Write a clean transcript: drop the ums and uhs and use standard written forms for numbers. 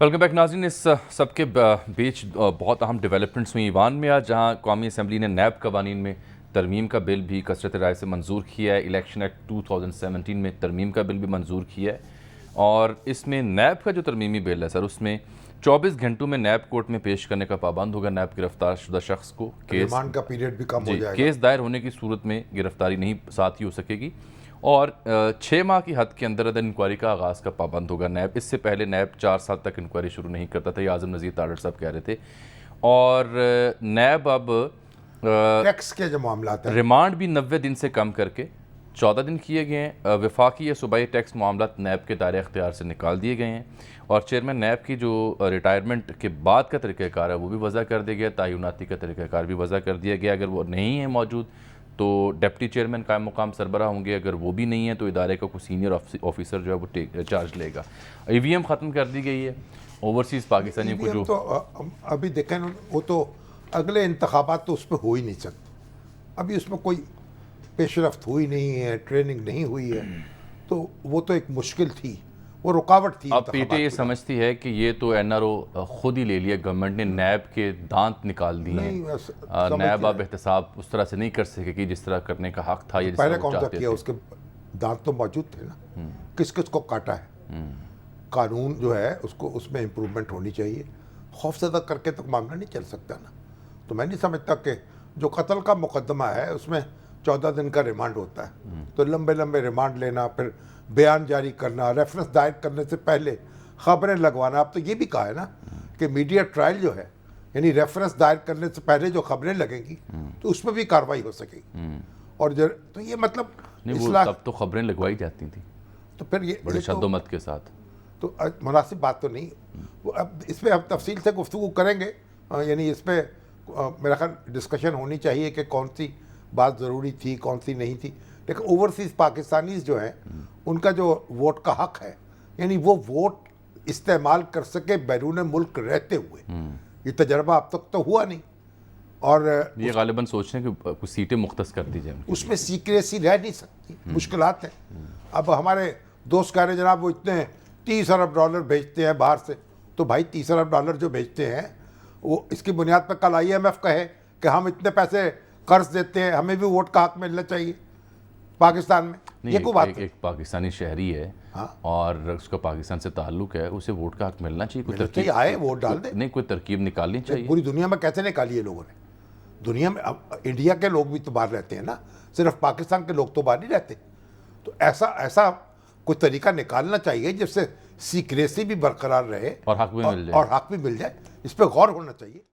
Welcome back ناظرین، اس سب کے بیچ بہت اہم ڈیولپمنٹس ہوئی ایوان میں آج، جہاں قومی اسمبلی نے نیب قوانین میں ترمیم کا بل بھی کثرت رائے سے منظور کیا ہے۔ الیکشن ایکٹ 2017 میں ترمیم کا بل بھی منظور کیا ہے، اور اس میں نیب کا جو ترمیمی بل ہے سر، اس میں 24 گھنٹوں میں نیب کورٹ میں پیش کرنے کا پابند ہوگا نیب گرفتار شدہ شخص کو۔ ریمانڈ کا پیریڈ بھی کم ہو جائے گا۔ کیس دائر ہونے کی صورت میں گرفتاری نہیں ساتھ ہی ہو سکے گی، اور 6 ماہ کی حد کے اندر انکوائری کا آغاز کا پابند ہوگا نیب۔ اس سے پہلے نیب 4 سال تک انکوائری شروع نہیں کرتا تھا، یہ اعظم نذیر تارڑ صاحب کہہ رہے تھے۔ اور نیب اب ٹیکس کے جو معاملات ہیں، ریمانڈ بھی 90 دن سے کم کر کے 14 دن کیے گئے ہیں۔ وفاقی یا صوبائی ٹیکس معاملات نیب کے دائرہ اختیار سے نکال دیے گئے ہیں، اور چیئرمین نیب کی جو ریٹائرمنٹ کے بعد کا طریقہ کار ہے وہ بھی وضع کر دیا گیا، تعیناتی کا طریقہ کار بھی وضع کر دیا گیا۔ اگر وہ نہیں ہے موجود تو ڈپٹی چیئرمین قائم مقام سربراہ ہوں گے، اگر وہ بھی نہیں ہے تو ادارے کا کوئی سینئر آفیسر جو ہے وہ چارج لے گا۔ ای وی ایم ختم کر دی گئی ہے اوورسیز پاکستانیوں کو، جو تو ابھی دیکھیں وہ تو اگلے انتخابات تو اس پہ ہو ہی نہیں سکتے، ابھی اس میں کوئی پیش رفت ہوئی نہیں ہے، ٹریننگ نہیں ہوئی ہے، تو وہ تو ایک مشکل تھی، وہ رکاوٹ تھی۔ اب پی ٹی یہ سمجھتی ہے کہ یہ تو این آر او خود ہی لے لیا، گورنمنٹ نے نیب کے دانت نکال دیے ہیں، نیب اب احتساب اس طرح سے نہیں کر سکے کہ جس طرح کرنے کا حق تھا، یہ پہلے کون سا کیا، اس کے دانت تو موجود تھے نا، کس کس کو کاٹا ہے۔ قانون جو ہے اس میں امپرومنٹ ہونی چاہیے، خوف زدہ کر کے تو معاملہ نہیں چل سکتا نا۔ تو میں نہیں سمجھتا کہ جو قتل کا مقدمہ ہے اس میں 14 دن کا ریمانڈ ہوتا ہے، تو لمبے لمبے ریمانڈ لینا، پھر بیان جاری کرنا، ریفرنس دائر کرنے سے پہلے خبریں لگوانا۔ اب تو یہ بھی کہا ہے نا کہ میڈیا ٹرائل جو ہے، یعنی ریفرنس دائر کرنے سے پہلے جو خبریں لگیں گی تو اس میں بھی کارروائی ہو سکے گی۔ اور تو یہ مطلب اصلاح، تب تو خبریں لگوائی جاتی تھیں تو پھر یہ بڑے شد و مت کے ساتھ، تو مناسب بات تو نہیں۔ اب اس پہ ہم تفصیل سے گفتگو کریں گے، یعنی اس پہ میرا خیال ڈسکشن ہونی چاہیے کہ کون سی بات ضروری تھی، کون سی نہیں تھی۔ لیکن اوورسیز پاکستانیز جو ہیں ان کا جو ووٹ کا حق ہے، یعنی وہ ووٹ استعمال کر سکے بیرون ملک رہتے ہوئے، یہ تجربہ اب تک تو ہوا نہیں، اور یہ غالباً سوچ رہے ہیں کہ کچھ سیٹیں مختص کر دی جائیں۔ اس میں سیکریسی رہ نہیں سکتی، مشکلات ہیں۔ اب ہمارے دوست کہہ رہے جناب وہ اتنے 30 ارب ڈالر بھیجتے ہیں باہر سے، تو بھائی 30 ارب ڈالر جو بھیجتے ہیں وہ اس کی بنیاد پر کل آئی ایم ایف کہے کہ ہم اتنے پیسے قرض دیتے ہیں، ہمیں بھی ووٹ کا حق ملنا چاہیے پاکستان میں، یہ کوئی بات ہے؟ ایک پاکستانی شہری ہے اور اس کا پاکستان سے تعلق ہے، اسے ووٹ کا حق ملنا چاہیے، کوئی ترکیب آئے ووٹ ڈال دے، نہیں کوئی ترکیب نکالنی چاہیے۔ پوری دنیا میں کیسے نکالی ہے لوگوں نے؟ دنیا میں انڈیا کے لوگ بھی تو باہر رہتے ہیں نا، صرف پاکستان کے لوگ تو باہر نہیں رہتے، تو ایسا کوئی طریقہ نکالنا چاہیے جس سے سیکریسی بھی برقرار رہے اور حق بھی مل جائے، اور حق بھی مل جائے۔ اس پہ غور ہونا چاہیے۔